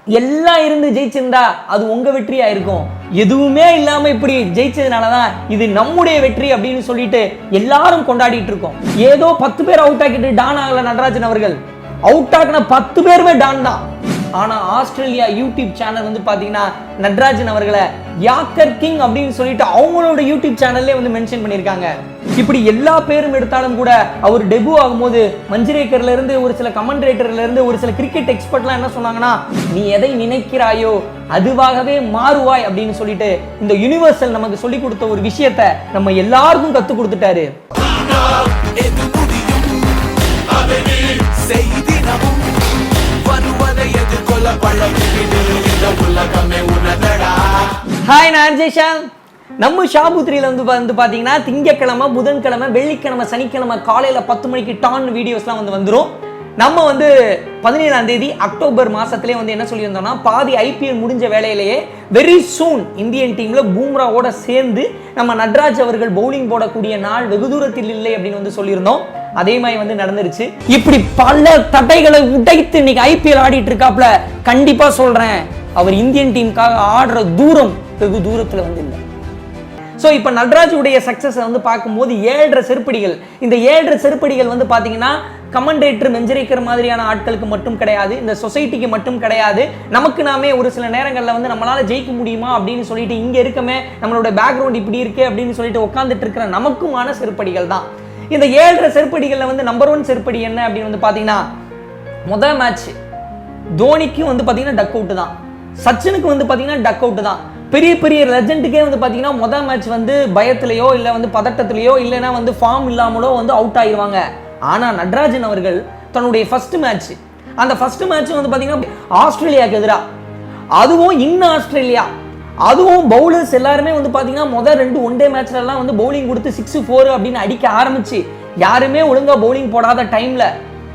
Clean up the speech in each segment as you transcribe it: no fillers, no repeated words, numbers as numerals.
எல்லாம் இருந்து ஜெயிச்சிருந்தா அது உங்க வெற்றியா இருக்கும். எதுவுமே இல்லாம இப்படி ஜெயிச்சதுனாலதான் இது நம்முடைய வெற்றி அப்படின்னு சொல்லிட்டு எல்லாரும் கொண்டாடிட்டு இருக்கோம். ஏதோ 10 பேர் அவுட் ஆக்கிட்டு டான் ஆகல நடராஜன் அவர்கள். அவுட் ஆக்கின 10 பேருமே டான் தான். ஆனா ஆஸ்திரேலியா யூடியூப் சேனல் வந்து பாத்தீங்கன்னா நட்ராஜன் அவர்களை யாக்கர் கிங் அப்படின்னு சொல்லிட்டு அவங்களோட யூடியூப் சேனல்லே வந்து மென்ஷன் பண்ணியிருக்காங்க. இப்படி எல்லா பேரும் எடுத்தாலும் கூட அவர் டெபு ஆகும்போது மஞ்சிரேக்கர்ல இருந்து ஒரு சில கமெண்டேட்டர்ல இருந்து ஒரு சில கிரிக்கெட் எக்ஸ்பர்ட்லாம் என்ன சொன்னாங்கன்னா, நீ எதை நினைக்கிறாயோ அதுவாகவே மாறுவாய் அப்படின்னு சொல்லிட்டு இந்த யுனிவர்சல் நமக்கு சொல்லி கொடுத்த ஒரு விஷயத்தை நம்ம எல்லாருக்கும் கத்து கொடுத்துட்டாரு. ஹாய், நான் RJ Sha. நம்ம ஷா பூ த்ரீல வந்து பாத்தீங்கன்னா திங்கக்கிழமை, புதன்கிழமை, வெள்ளிக்கிழமை, சனிக்கிழமை காலையில 10 மணிக்கு டான் வீடியோஸ்லாம் வந்துரும். நம்ம வந்து 17ஆம் தேதி அக்டோபர் மாசத்திலே வந்து என்ன சொல்லியிருந்தோம்னா, பாதி IPL முடிஞ்ச வேலையிலேயே வெரி சூன் இந்தியன் டீம்ல பூம்ராவோட சேர்ந்து நம்ம நட்ராஜ் அவர்கள் பவுலிங் போடக்கூடிய நாள் வெகு தூரத்தில் இல்லை அப்படின்னு வந்து சொல்லியிருந்தோம். அதே மாதிரி வந்து நடந்துருச்சு. இப்படி பல தடைகளை உடைத்து இன்னைக்கு IPL ஆடிட்டு இருக்காப்ல. கண்டிப்பா சொல்றேன், அவர் இந்தியன் டீமுக்காக ஆடுற தூரம் வெகு தூரத்துல வந்து இல்லை. ஸோ இப்போ நட்ராஜுடைய சக்சஸ் வந்து பார்க்கும்போது 7.5 செருப்படிகள். இந்த 7.5 செருப்படிகள் வந்து பார்த்தீங்கன்னா கமெண்டேட்டர் மெஞ்சரிக்கிற மாதிரியான ஆட்களுக்கு மட்டும் கிடையாது, இந்த சொசைட்டிக்கு மட்டும் கிடையாது. நமக்கு நாமே ஒரு சில நேரங்களில் வந்து நம்மளால ஜெயிக்க முடியுமா அப்படின்னு சொல்லிட்டு இங்கே இருக்கமே, நம்மளோட பேக்ரவுண்ட் இப்படி இருக்கே அப்படின்னு சொல்லிட்டு உட்காந்துட்டு இருக்கிற நமக்குமான செருப்படிகள் தான். இந்த 7.5 செருப்படிகளில் வந்து நம்பர் 1 செருப்படி என்ன அப்படின்னு வந்து பார்த்தீங்கன்னா, முதல் மேட்ச் தோனிக்கு வந்து பார்த்தீங்கன்னா டக் அவுட் தான், சச்சினுக்கு வந்து பார்த்தீங்கன்னா டக் அவுட் தான். பெரிய பெரிய லெஜெண்டுக்கே வந்து பார்த்தீங்கன்னா முதல் மேட்ச் வந்து பயத்திலேயோ இல்லை வந்து பதட்டத்திலேயோ இல்லைன்னா வந்து ஃபார்ம் இல்லாமலோ வந்து அவுட் ஆயிடுவாங்க. ஆனால் நட்ராஜன் அவர்கள் தன்னுடைய ஃபர்ஸ்ட் மேட்ச், அந்த ஃபர்ஸ்ட் மேட்ச் வந்து பார்த்தீங்கன்னா ஆஸ்திரேலியாவுக்கு எதிராக, அதுவும் ஆஸ்திரேலியா, அதுவும் பவுலர்ஸ் எல்லாருமே வந்து பார்த்தீங்கன்னா முதல் 2 ஒன்-டே மேட்ச்லாம் வந்து பவுலிங் கொடுத்து 6-4 அப்படின்னு அடிக்க ஆரம்பிச்சு யாருமே ஒழுங்கா பவுலிங் போடாத டைம்ல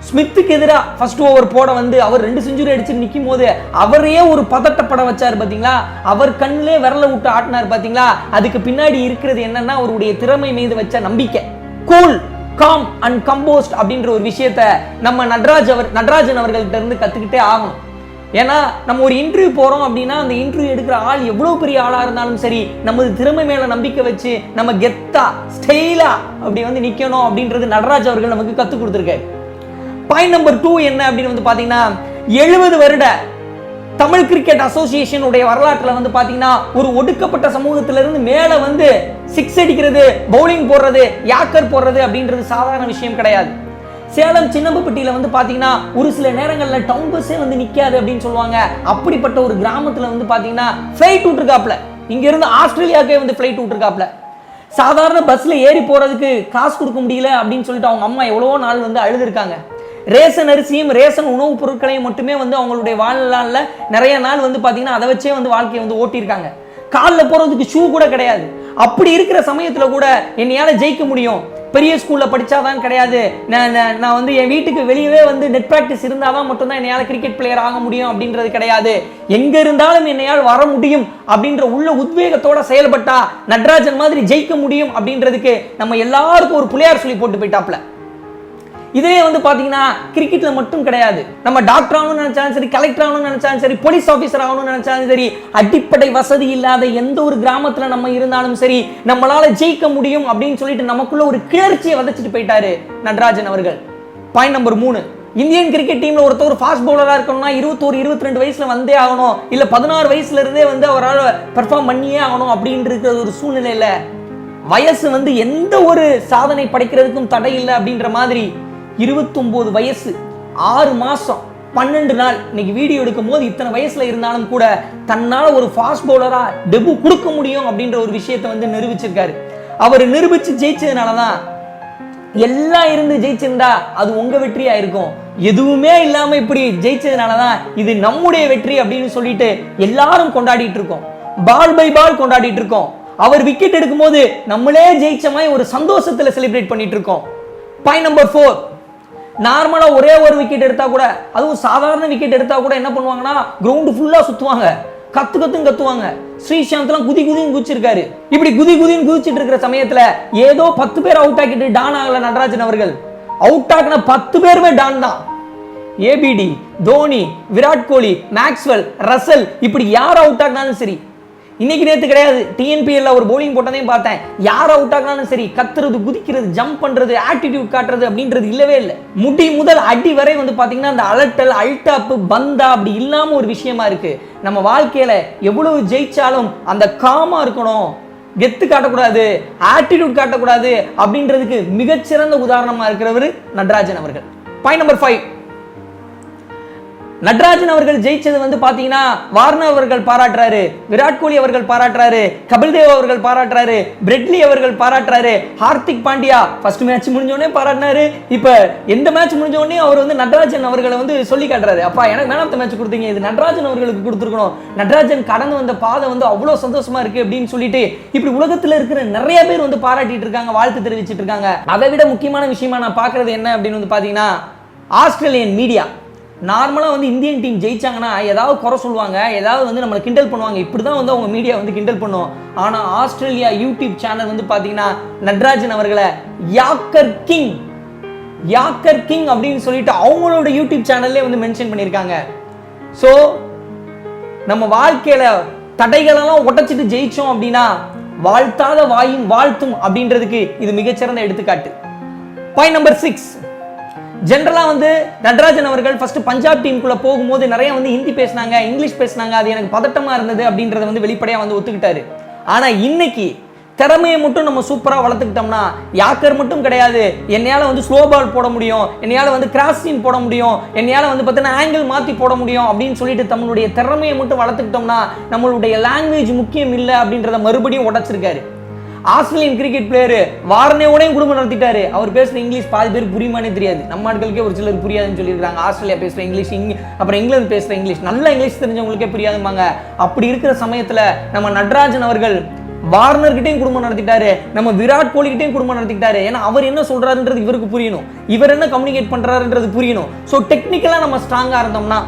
ஸ்மித்துக்கு எதிராக ஃபர்ஸ்ட் ஓவர் போட வந்து அவர் 2 செஞ்சுரி அடிச்சு நிற்கும் போது அவரையே ஒரு பதட்டப்பட வச்சார் பாத்தீங்களா, அவர் கண்ணிலே விரல விட்டு ஆட்டினார் பாத்தீங்களா. அதுக்கு பின்னாடி இருக்கிறது என்னன்னா அவருடைய திறமை மீது வச்ச நம்பிக்கை. கூல், காம் அண்ட் கம்போஸ்ட் அப்படின்ற ஒரு விஷயத்த நம்ம நட்ராஜன் அவர்கள்ட்ட இருந்து கத்துக்கிட்டே ஆகணும். ஏன்னா நம்ம ஒரு இன்டர்வியூ போறோம் அப்படின்னா அந்த இன்டர்வியூ எடுக்கிற ஆள் எவ்வளவு பெரிய ஆளா இருந்தாலும் சரி, நமது திறமை மேல நம்பிக்கை வச்சு நம்ம கெத்தா ஸ்டைலா அப்படி வந்து நிக்கணும் அப்படின்றது நட்ராஜ் அவர்கள் நமக்கு கத்து கொடுத்துருக்காரு. பாயிண்ட் நம்பர் 2 என்ன அப்படின்னு வந்து பாத்தீங்கன்னா, 70 வருட தமிழ் கிரிக்கெட் அசோசியேஷன் உடைய வரலாற்றுல வந்து பாத்தீங்கன்னா ஒரு ஒடுக்கப்பட்ட சமூகத்திலிருந்து மேல வந்து 6 அடிக்கிறது, பவுலிங் போடுறது, யாக்கர் போடுறது அப்படின்றது சாதாரண விஷயம் கிடையாது. சேலம் சின்னம்பட்டியில வந்து பாத்தீங்கன்னா ஒரு சில நேரங்கள்ல டவுன் பஸ்ஸே வந்து நிக்காது அப்படின்னு சொல்லுவாங்க. அப்படிப்பட்ட ஒரு கிராமத்துல வந்து பாத்தீங்கன்னா ஃபிளைட் விட்டுருக்காப்ல, இங்க இருந்து ஆஸ்திரேலியாவுக்கே வந்து ஃபிளைட் விட்டுருக்காப்ல. சாதாரண பஸ்ல ஏறி போறதுக்கு காசு கொடுக்க முடியல அப்படின்னு சொல்லிட்டு அவங்க அம்மா எவ்வளவோ நாள் வந்து அழுதுருக்காங்க. ரேஷன் அரிசியும் ரேஷன் உணவுப் பொருட்களையும் மட்டுமே வந்து அவங்களுடைய வாழ்நாளில் நிறைய நாள் வந்து பார்த்தீங்கன்னா அதை வச்சே வந்து வாழ்க்கையை வந்து ஓட்டியிருக்காங்க. காலில் போகிறதுக்கு ஷூ கூட கிடையாது. அப்படி இருக்கிற சமயத்தில் கூட என்னையால் ஜெயிக்க முடியும், பெரிய ஸ்கூலில் படித்தாதான் கிடையாது, நான் வந்து என் வீட்டுக்கு வெளியவே வந்து நெட் ப்ராக்டிஸ் இருந்தால் தான் மட்டும்தான் என்னையால் கிரிக்கெட் பிளேயர் ஆக முடியும் அப்படின்றது கிடையாது. எங்கே இருந்தாலும் என்னையால் வர முடியும் அப்படின்ற உள்ள உத்வேகத்தோட செயல்பட்டா நட்ராஜன் மாதிரி ஜெயிக்க முடியும் அப்படின்றதுக்கு நம்ம எல்லாருக்கும் ஒரு புள்ளையார் சொல்லி போட்டு போயிட்டாப்ல. இதே வந்து பாத்தீங்கன்னா கிரிக்கெட்ல மட்டும் கிடையாது, நம்ம டாக்டர் ஆகணும்னு நினைச்சாலும் சரி, கலெக்டர் ஆகணும்னு நினைச்சாலும் சரி, போலீஸ் ஆபீசர் ஆகணும்னு நினைச்சாலும் சரி, அடிப்படை வசதி இல்லாத எந்த ஒரு கிராமத்துல நம்ம இருந்தாலும் சரி நம்மளால ஜெயிக்க முடியும் அப்படின்னு சொல்லிட்டு நமக்குள்ள ஒரு கிளர்ச்சியை விதைச்சிட்டு போயிட்டாரு நட்ராஜன் அவர்கள். பாயிண்ட் நம்பர் 3, இந்தியன் கிரிக்கெட் டீம்ல ஒருத்தர் ஃபாஸ்ட் பவுலரா இருக்கணும்னா 21-22 வயசுல வந்தே ஆகணும், இல்ல 16 வயசுல இருந்தே வந்து அவரால் பெர்ஃபார்ம் பண்ணியே ஆகணும் அப்படின்னு இருக்கிற ஒரு சூழ்நிலையில வயசு வந்து எந்த ஒரு சாதனை படைக்கிறதுக்கும் தடை இல்லை அப்படின்ற மாதிரி 29 வயசு 6 மாசம் 12 நாள் இன்னைக்கு வீடியோ எடுக்கும் போது இத்தனை வயசுல இருந்தாலும் கூட தன்னால ஒரு ஃபாஸ்ட் பவுலரா டெபு கொடுக்க முடியும் அப்படின்ற ஒரு விஷயத்தை வந்து நிரூபிச்சிருக்காரு. அவர் நிரூபிச்சு ஜெயிச்சதுனாலதான், எல்லாம் இருந்து ஜெயிச்சிருந்தா அது உங்க வெற்றியா இருக்கும், எதுவுமே இல்லாம இப்படி ஜெயிச்சதுனாலதான் இது நம்முடைய வெற்றி அப்படின்னு சொல்லிட்டு எல்லாரும் கொண்டாடிட்டு இருக்கோம். பால் பை பால் கொண்டாடிட்டு இருக்கோம். அவர் விக்கெட் எடுக்கும் போது நம்மளே ஜெயிச்ச மாதிரி ஒரு சந்தோஷத்துல செலிப்ரேட் பண்ணிட்டு இருக்கோம். பாயிண்ட் நம்பர் 4, நார்மலா ஒரே ஒரு விக்கெட் எடுத்தா கூட, அதுவும் சாதாரண விக்கெட் எடுத்தா கூட என்ன பண்ணுவாங்கன்னா கிரவுண்ட் ஃபுல்லா சுத்துவாங்க, கத்துவாங்க. ஸ்ரீசாந்த்லாம் குதின்னு குதிச்சிருக்காரு. இப்படி குதின்னு குதிச்சிட்டு இருக்கிற சமயத்துல ஏதோ 10 பேர் அவுட் ஆக்கிட்டு டான் ஆகல நடராஜன் அவர்கள். அவுட் ஆக்கின 10 பேருமே டான் தான். APD, Dhoni, Virat Kohli, Maxwell, Russell, இப்படி யார் அவுட் ஆகினாலும் சரி, இன்னைக்கு நேற்று கிடையாது, டிஎன்பிஎல்ல ஒரு போலிங் போட்டதையும் பார்த்தேன், யார் அவுட் ஆகினாலும் சரி கத்துறது, குதிக்கிறது, ஜம்ப் பண்றது, ஆட்டிடியூட் காட்டுறது அப்படின்றது இல்லவே இல்லை. முடி முதல் அடி வரை வந்து பாத்தீங்கன்னா அந்த அலட்டல், அல்டாப்பு, பந்தா அப்படி இல்லாம ஒரு விஷயமா இருக்கு. நம்ம வாழ்க்கையில எவ்வளவு ஜெயிச்சாலும் அந்த காமா இருக்கணும், கெத்து காட்டக்கூடாது, ஆட்டிடியூட் காட்டக்கூடாது அப்படின்றதுக்கு மிகச்சிறந்த உதாரணமா இருக்கிறவர் நட்ராஜன் அவர்கள். பாயிண்ட் நம்பர் 5, நட்ராஜன் அவர்கள் ஜெயிச்சது வந்து பாத்தீங்கன்னா வார்னர் அவர்கள் பாராட்டுறாரு, விராட் கோலி அவர்கள் பாராட்டுறாரு, கபில் தேவ் அவர்கள் பாராட்டுறாரு, பிரெட்லி அவர்கள் பாராட்டுறாரு, ஹார்திக் பாண்டியா ஃபர்ஸ்ட் மேட்ச் முடிஞ்ச உடனே பாராட்டினாரு. இப்ப எந்த மேட்ச் முடிஞ்ச உடனே அவர் வந்து நட்ராஜன் அவர்களை வந்து சொல்லி காட்டுறாரு, அப்பா எனக்கு மேன் ஆஃப் த மேட்ச் கொடுத்தீங்க, இது நட்ராஜன் அவர்களுக்கு கொடுத்துருக்கணும், நட்ராஜன் கடந்து வந்த பாதை வந்து அவ்வளவு சந்தோஷமா இருக்கு அப்படின்னு சொல்லிட்டு இப்படி உலகத்துல இருக்கிற நிறைய பேர் வந்து பாராட்டிட்டு இருக்காங்க, வாழ்த்து தெரிவிச்சிட்டு இருக்காங்க. அதை விட முக்கியமான விஷயமா நான் பாக்குறது என்ன அப்படின்னு வந்து பாத்தீங்கன்னா ஆஸ்திரேலியன் மீடியா நார்மலாக வந்து இந்தியன் டீம் ஜெயிச்சாங்கன்னா ஏதாவது குறை சொல்லுவாங்க, ஏதாவது வந்து நம்மளை கிண்டல் பண்ணுவாங்க, இப்படி தான் வந்து அவங்க மீடியா வந்து கிண்டல் பண்ணுவோம். ஆனால் ஆஸ்திரேலியா யூடியூப் சேனல் வந்து பார்த்தீங்கன்னா நட்ராஜன் அவர்களை யாக்கர் கிங் அப்படின்னு சொல்லிட்டு அவங்களோட யூடியூப் சேனல்லே வந்து மென்ஷன் பண்ணியிருக்காங்க. ஸோ நம்ம வாழ்க்கையில தடைகளெல்லாம் உடைச்சிட்டு ஜெயிச்சோம் அப்படின்னா வாழ்த்தாத வாயும் வாழ்த்தும் அப்படின்றதுக்கு இது மிகச்சிறந்த எடுத்துக்காட்டு. பாயிண்ட் நம்பர் 6, ஜெனரலா வந்து நட்ராஜன் அவர்கள் ஃபர்ஸ்ட் பஞ்சாப் டீமுக்குள்ள போகும்போது நிறைய வந்து ஹிந்தி பேசினாங்க, இங்கிலீஷ் பேசினாங்க, அது எனக்கு பதட்டமா இருந்தது அப்படின்றத வந்து வெளிப்படையா வந்து ஒத்துக்கிட்டாரு. ஆனா இன்னைக்கு திறமையை மட்டும் நம்ம சூப்பரா வளர்த்துக்கிட்டோம்னா யாக்கர் மட்டும் கிடையாது, என்னையால வந்து ஸ்லோ பால் போட முடியும், என்னையால வந்து கிராஸ் சீம் போட முடியும், என்னையால வந்து பார்த்தீங்கன்னா ஆங்கிள் மாத்தி போட முடியும் அப்படின்னு சொல்லிட்டு நம்மளுடைய திறமையை மட்டும் வளர்த்துக்கிட்டோம்னா நம்மளுடைய லாங்குவேஜ் முக்கியம் இல்லை அப்படின்றத மறுபடியும் உடைச்சிருக்காரு. ஆஸ்திரேலியன் கிரிக்கெட் பிளேயர் வார்னேவோடையும் குடும்பம் நடத்திட்டாரு. அவர் பேசுற இங்கிலீஷ் பாதி பேருக்கு புரியுமானே தெரியாது, நம்ம ஆட்களுக்கே ஒரு சிலர் புரியாதுன்னு சொல்லியிருக்காங்க. ஆஸ்திரேலியா பேசுற இங்கிலீஷ், அப்புறம் இங்கிலாந்து பேசுற இங்கிலீஷ், நல்ல இங்கிலீஷ் தெரிஞ்சவங்களுக்கே புரியாதுமாங்க. அப்படி இருக்கிற சமயத்துல நம்ம நட்ராஜன் அவர்கள் வார்னர் கிட்டையும் குடும்பம் நடத்திட்டாரு, நம்ம விராட் கோலி கிட்டையும் குடும்பம் நடத்திட்டாரு. ஏன்னா அவர் என்ன சொல்றாருன்றது இவருக்கு புரியணும், இவர் என்ன கம்யூனிகேட் பண்றாருன்றது புரியணும். ஸோ டெக்னிக்கலா நம்ம ஸ்ட்ராங்கா இருந்தோம்னா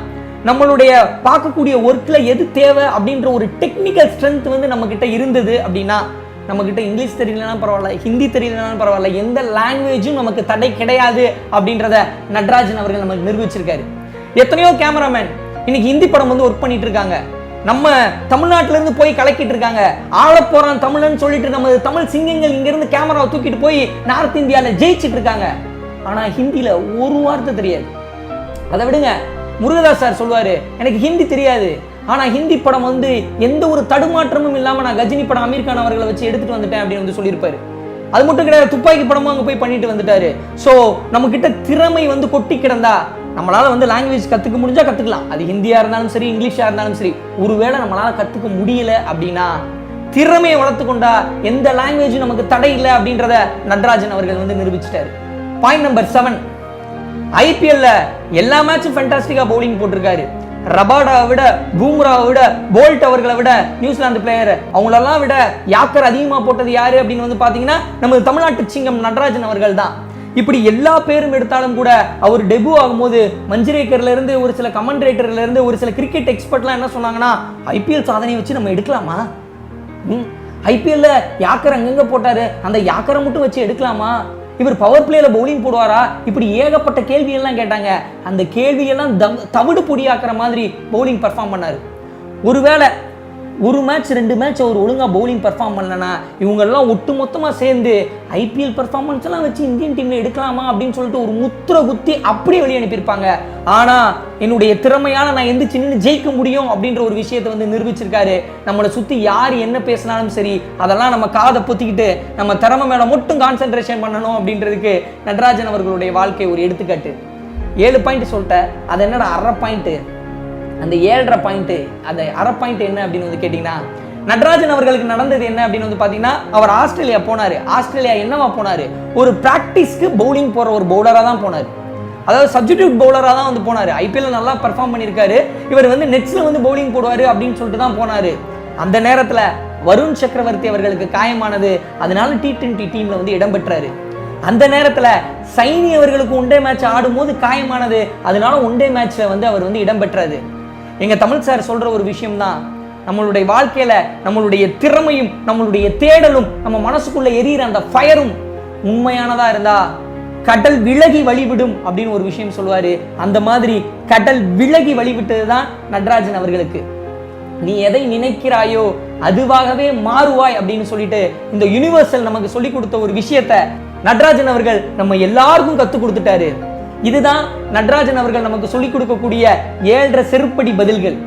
நம்மளுடைய பார்க்கக்கூடிய ஒர்க்ல எது தேவை அப்படின்ற ஒரு டெக்னிக்கல் ஸ்ட்ரென்த் வந்து நம்ம கிட்ட இருந்தது அப்படின்னா, நம்ம கிட்ட இங்கிலீஷ் தெரியலனா பரவாயில்ல, ஹிந்தி தெரியலனாலும் பரவாயில்ல, எந்த லாங்குவேஜும் நமக்கு தடை கிடையாது அப்படின்றத நட்ராஜன் அவர்கள் நமக்கு நிரூபிச்சிருக்காரு. எத்தனையோ கேமராமேன் இன்னைக்கு ஹிந்தி படம் வந்து ஒர்க் பண்ணிட்டு இருக்காங்க, நம்ம தமிழ்நாட்டில இருந்து போய் கலக்கிட்டு இருக்காங்க, ஆள போறான் தமிழ்னு சொல்லிட்டு நம்ம தமிழ் சிங்கங்கள் இங்க இருந்து கேமராவை தூக்கிட்டு போய் நார்த் இந்தியால ஜெயிச்சிட்டு இருக்காங்க. ஆனா ஹிந்தில ஒரு வார்த்தை தெரியாது. அதை விடுங்க, முருகதாஸ் சார் சொல்லுவாரு எனக்கு ஹிந்தி தெரியாது, ஆனா ஹிந்தி படம் வந்து எந்த ஒரு தடுமாற்றமும் இல்லாம நான் கஜினி படம் அமீர் கான் அவர்களை வச்சு எடுத்துட்டு வந்துட்டேன் அப்படின்னு வந்து சொல்லியிருப்பாரு. அது மட்டும் கிடையாது, துப்பாக்கி படமும் அங்க போய் பண்ணிட்டு வந்துட்டாரு. சோ நம்ம கிட்ட திறமை வந்து கொட்டி கிடந்தா நம்மளால வந்து லாங்குவேஜ் கத்துக்க முடிஞ்சா கத்துக்கலாம், அது ஹிந்தியா இருந்தாலும் சரி, இங்கிலீஷா இருந்தாலும் சரி. ஒருவேளை நம்மளால கத்துக்க முடியல அப்படின்னா திறமையை வளர்த்து கொண்டா எந்த லாங்குவேஜும் நமக்கு தடை இல்லை அப்படின்றத நட்ராஜன் அவர்கள் வந்து நிரூபிச்சிட்டாரு. பாயிண்ட் நம்பர் 7, ஐபிஎல்ல எல்லா மேட்சும் ஃபேண்டாஸ்டிக்கா பவுலிங் போட்டிருக்காரு. ரபாடாவை விட, பூம்ராவை விட, போல்ட் அவர்களை விட, நியூசிலாந்து பிளேயர் அவங்களெல்லாம் விட யாக்கர் அதிகமா போட்டது யாரு அப்படின்னு வந்து பாத்தீங்கன்னா நம்ம தமிழ்நாட்டு சிங்கம் நட்ராஜன் அவர்கள் தான். இப்படி எல்லா பேரும் எடுத்தாலும் கூட அவர் டெபு ஆகும்போது மஞ்சிரேக்கர்ல இருந்து ஒரு சில கமெண்டேட்டர்ல இருந்து ஒரு சில கிரிக்கெட் எக்ஸ்பர்ட்லாம் என்ன சொன்னாங்கன்னா, ஐபிஎல் சாதனையை வச்சு நம்ம எடுக்கலாமா, ஐபிஎல்ல யாக்கர் அங்கங்க போட்டாரு, அந்த யாக்கரை மட்டும் வச்சு எடுக்கலாமா, இவர் பவர் பிளேல பவுலிங் போடுவாரா, இப்படி ஏகப்பட்ட கேள்வியெல்லாம் கேட்டாங்க. அந்த கேள்வியெல்லாம் தவிடு பொடியாக்குற மாதிரி பவுலிங் பர்ஃபார்ம் பண்ணாரு. ஒருவேளை ஒரு மேட்ச் 2 மேட்ச் அவர் ஒழுங்கா பவுலிங் பர்ஃபார்ம் பண்ணலனா இவங்கெல்லாம் ஒட்டு மொத்தமா சேர்ந்து ஐபிஎல் பர்ஃபார்மன்ஸ் எல்லாம் வச்சு இந்தியன் டீம்ல எடுக்கலாமா அப்படின்னு சொல்லிட்டு ஒரு முத்திர குத்தி அப்படியே வெளியே அனுப்பியிருப்பாங்க. ஆனா என்னுடைய திறமையால நான் எந்த சின்ன ஜெயிக்க முடியும் அப்படின்ற ஒரு விஷயத்தை வந்து நிரூபிச்சிருக்காரு. நம்மளை சுத்தி யார் என்ன பேசினாலும் சரி அதெல்லாம் நம்ம காதை பொத்திக்கிட்டு நம்ம திறமை மேல மட்டும் கான்சென்ட்ரேஷன் பண்ணணும் அப்படின்றதுக்கு நட்ராஜன் அவர்களுடைய வாழ்க்கை ஒரு எடுத்துக்காட்டு. 7 பாயிண்ட் சொல்லிட்டேன், அது என்னடா அரை பாயிண்ட், அந்த 7.5 பாயிண்ட், அந்த அரை பாயிண்ட் என்ன அப்படின்னு வந்து கேட்டீங்கன்னா, நட்ராஜன் அவர்களுக்கு நடந்தது என்ன அப்படின்னு வந்து பாத்தீங்கன்னா, அவர் ஆஸ்திரேலியா போனாரு. ஆஸ்திரேலியா என்னவா போனாரு, ஒரு பிராக்டிஸ்க்கு பவுலிங் போற ஒரு பவுலரா தான் போனாரு, அதாவது சப்ஸ்டிடியூட் பவுலரா தான் வந்து போனாரு. ஐபிஎல் நல்லா பெர்ஃபார்ம் பண்ணியிருக்காரு, இவர் வந்து நெட்ஸ்ல வந்து பவுலிங் போடுவாரு அப்படின்னு சொல்லிட்டு தான் போனாரு. அந்த நேரத்துல வருண் சக்கரவர்த்தி அவர்களுக்கு காயமானது, அதனால T20 டீம்ல வந்து இடம்பெற்றாரு. அந்த நேரத்துல சைனி அவர்களுக்கு ஒன் டே மேட்ச் ஆடும்போது காயமானது, அதனால ஒன் டே மேட்ச்ல வந்து அவர் வந்து இடம்பெற்றாரு. எங்க தமிழ் சார் சொல்ற ஒரு விஷயம் தான், நம்மளுடைய வாழ்க்கையில நம்மளுடைய திறமையும் நம்மளுடைய தேடலும் நம்ம மனசுக்குள்ள எரியிற அந்த ஃபயரும் உண்மையானதா இருந்தா கடல் விலகி வழிவிடும் அப்படின்னு ஒரு விஷயம் சொல்லுவாரு. அந்த மாதிரி கடல் விலகி வழிவிட்டதுதான் நடராஜன் அவர்களுக்கு. நீ எதை நினைக்கிறாயோ அதுவாகவே மாறுவாய் அப்படின்னு சொல்லிட்டு இந்த யுனிவர்சல் நமக்கு சொல்லி கொடுத்த ஒரு விஷயத்த நடராஜன் அவர்கள் நம்ம எல்லாருக்கும் கத்துக் கொடுத்துட்டாரு. இதுதான் நடராஜன் அவர்கள் நமக்கு சொல்லிக் கொடுக்கக்கூடிய 7.5 செருப்படி பதில்கள்.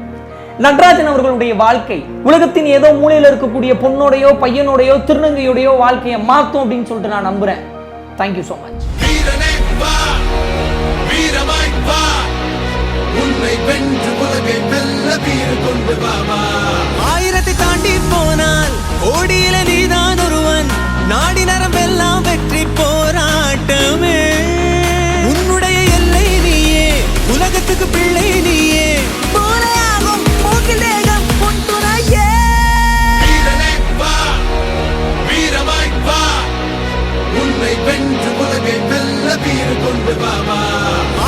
நடராஜன் அவர்களுடைய வாழ்க்கை உலகத்தின் ஏதோ மூலையில இருக்கக்கூடிய பொண்ணோடையோ பையனோடையோ திருநங்கையோடையோ வாழ்க்கையை மாத்தும் அப்படின்னு சொல்லிட்டு நான் நம்புறேன். Thank you so much. ஆயிரத்தை தாண்டி போனால் ஓடியில நீதான் ஒருவன், நாடி நரம்பெல்லாம் வெற்றி போராட்டமே. உன்னுடைய எல்லை நீயே, உலகத்துக்கு பிள்ளை நீயே, போலையாகும் போக்கில் தேகம் உன் துணையே. வீரமாய் வா, உன்னை வென்று உலகை வெல்ல வீறு கொண்டு வாமா.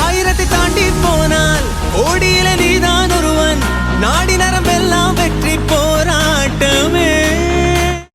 ஆயிரத்தை தாண்டி போனால் ஓடியில நீதான் ஒருவன், நாடி நரம்பெல்லாம் வெற்றி